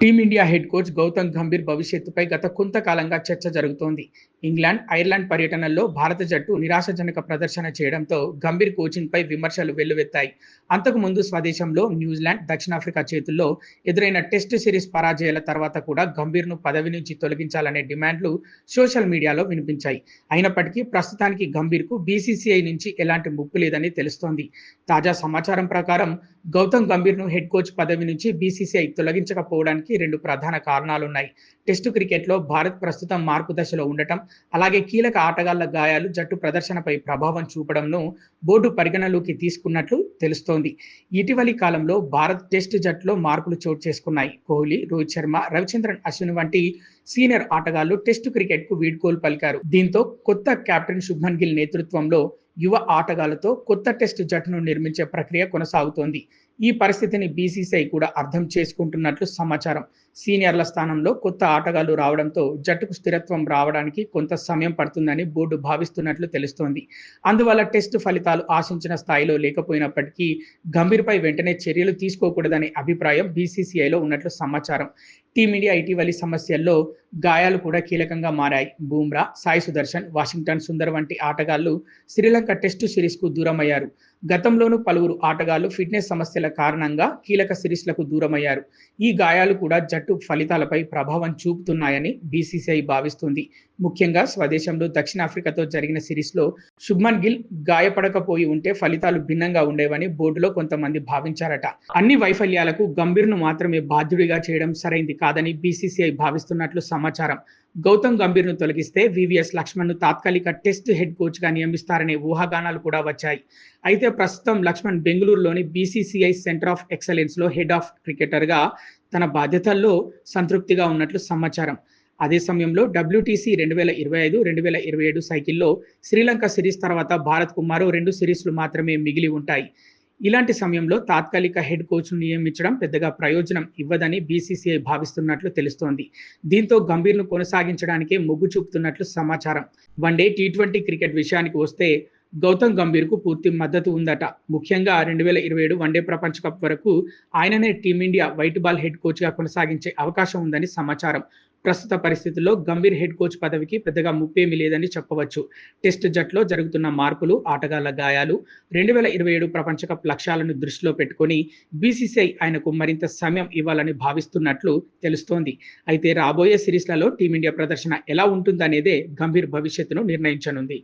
Team India head coach Gautam Gambhir భవిష్యత్తుపై గత కొంతకాలంగా చర్చ జరుగుతోంది. ఇంగ్లాండ్, ఐర్లాండ్ పర్యటనల్లో భారత జట్టు నిరాశాజనక ప్రదర్శన చేయడంతో గంభీర్ కోచింగ్పై విమర్శలు వెల్లువెత్తాయి. అంతకుముందు స్వదేశంలో న్యూజిలాండ్, దక్షిణాఫ్రికా చేతుల్లో ఎదురైన టెస్టు సిరీస్ పరాజయాల తర్వాత కూడా గంభీర్ను పదవి నుంచి తొలగించాలనే డిమాండ్లు సోషల్ మీడియాలో వినిపించాయి. అయినప్పటికీ ప్రస్తుతానికి గంభీర్కు బీసీసీఐ నుంచి ఎలాంటి ముప్పు లేదని తెలుస్తోంది. తాజా సమాచారం ప్రకారం గౌతమ్ గంభీర్ను హెడ్ కోచ్ పదవి నుంచి బీసీసీఐ తొలగించకపోవడానికి రెండు ప్రధాన కారణాలున్నాయి. టెస్టు క్రికెట్లో భారత్ ప్రస్తుతం మార్పు దశలో ఉండటం, అలాగే కీలక ఆటగాళ్ల గాయాలు జట్టు ప్రదర్శనపై ప్రభావం చూపడంను బోర్డు పరిగణలోకి తీసుకున్నట్లు తెలుస్తోంది. ఇటీవలి కాలంలో భారత్ టెస్టు జట్టులో మార్పులు చోటు చేసుకున్నాయి. కోహ్లీ, రోహిత్ శర్మ, రవిచంద్రన్ అశ్విన్ వంటి సీనియర్ ఆటగాళ్లు టెస్టు క్రికెట్కు వీడ్కోలు పలికారు. దీంతో కొత్త కెప్టెన్ శుభ్మన్ గిల్ నేతృత్వంలో యువ ఆటగాళ్లతో కొత్త టెస్టు జట్టును నిర్మించే ప్రక్రియ కొనసాగుతోంది. ఈ పరిస్థితిని బీసీసీఐ కూడా అర్థం చేసుకుంటున్నట్లు సమాచారం. సీనియర్ల స్థానంలో కొత్త ఆటగాళ్లు రావడంతో జట్టుకు స్థిరత్వం రావడానికి కొంత సమయం పడుతుందని బోర్డు భావిస్తున్నట్లు తెలుస్తోంది. అందువల్ల టెస్టు ఫలితాలు ఆశించిన స్థాయిలో లేకపోయినప్పటికీ గంభీర్పై వెంటనే చర్యలు తీసుకోకూడదనే అభిప్రాయం బీసీసీఐలో ఉన్నట్లు సమాచారం. టీమిండియా ఇటీవలి సమస్యల్లో గాయాలు కూడా కీలకంగా మారాయి. బూమ్రా, సాయి సుదర్శన్, వాషింగ్టన్ సుందర్ వంటి ఆటగాళ్లు శ్రీలంక టెస్టు సిరీస్కు దూరమయ్యారు. గతంలోనూ పలువురు ఆటగాళ్లు ఫిట్నెస్ సమస్యల కారణంగా కీలక సిరీస్లకు దూరమయ్యారు. ఈ గాయాలు కూడా జట్టు ఫలితాలపై ప్రభావం చూపుతున్నాయని బీసీసీఐ భావిస్తుంది. ముఖ్యంగా స్వదేశంలో దక్షిణాఫ్రికాతో జరిగిన సిరీస్లో శుభ్మన్ గిల్ గాయపడకపోయి ఉంటే ఫలితాలు భిన్నంగా ఉండేవని బోర్డులో కొంతమంది భావించారట. అన్ని వైఫల్యాలకు గంభీర్ను మాత్రమే బాధ్యుడిగా చేయడం సరైంది కాదని బీసీసీఐ భావిస్తున్నట్లు సమాచారం. గౌతమ్ గంభీర్ను తొలగిస్తే వివిఎస్ లక్ష్మణ్ను తాత్కాలిక టెస్ట్ హెడ్ కోచ్గా నియమిస్తారనే ఊహాగానాలు కూడా వచ్చాయి. అయితే ప్రస్తుతం లక్ష్మణ్ బెంగళూరులోని బీసీసీఐ సెంటర్ ఆఫ్ ఎక్సలెన్స్లో హెడ్ ఆఫ్ క్రికెటర్గా తన బాధ్యతల్లో సంతృప్తిగా ఉన్నట్లు సమాచారం. అదే సమయంలో WTC 2025-2027 సైకిల్లో శ్రీలంక సిరీస్ తర్వాత భారత్కు మరో 2 సిరీస్లు మాత్రమే మిగిలి ఉంటాయి. ఇలాంటి సమయంలో తాత్కాలిక హెడ్ కోచ్ను నియమించడం పెద్దగా ప్రయోజనం ఇవ్వదని బీసీసీఐ భావిస్తున్నట్లు తెలుస్తోంది. దీంతో గంభీర్ను కొనసాగించడానికే మొగ్గు చూపుతున్నట్లు సమాచారం. వన్డే, T20 క్రికెట్ విషయానికి వస్తే గౌతమ్ గంభీర్కు పూర్తి మద్దతు ఉందట. ముఖ్యంగా 2027 వన్డే ప్రపంచ కప్ వరకు ఆయననే టీమిండియా వైట్ బాల్ హెడ్ కోచ్గా కొనసాగించే అవకాశం ఉందని సమాచారం. ప్రస్తుత పరిస్థితుల్లో గంభీర్ హెడ్ కోచ్ పదవికి పెద్దగా ముప్పేమీ లేదని చెప్పవచ్చు. టెస్ట్ జట్లో జరుగుతున్న మార్పులు, ఆటగాళ్ల గాయాలు, 2027 ప్రపంచ కప్ లక్ష్యాలను దృష్టిలో పెట్టుకొని బీసీసీఐ ఆయనకు మరింత సమయం ఇవ్వాలని భావిస్తున్నట్లు తెలుస్తోంది. అయితే రాబోయే సిరీస్లలో టీమిండియా ప్రదర్శన ఎలా ఉంటుందనేదే గంభీర్ భవిష్యత్తును నిర్ణయించనుంది.